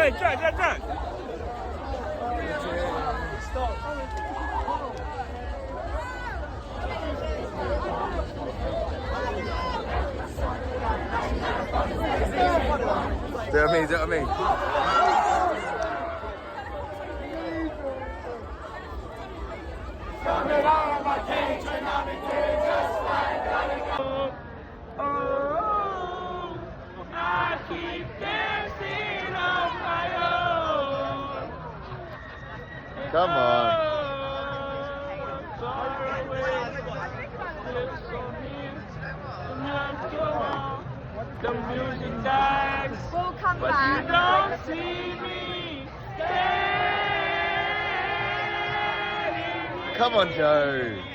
Hey, Jack. Do you know what I mean? I keep dancing on my own. Come on. The music dies, We'll come but back. you don't see me standing. Come on, Joe.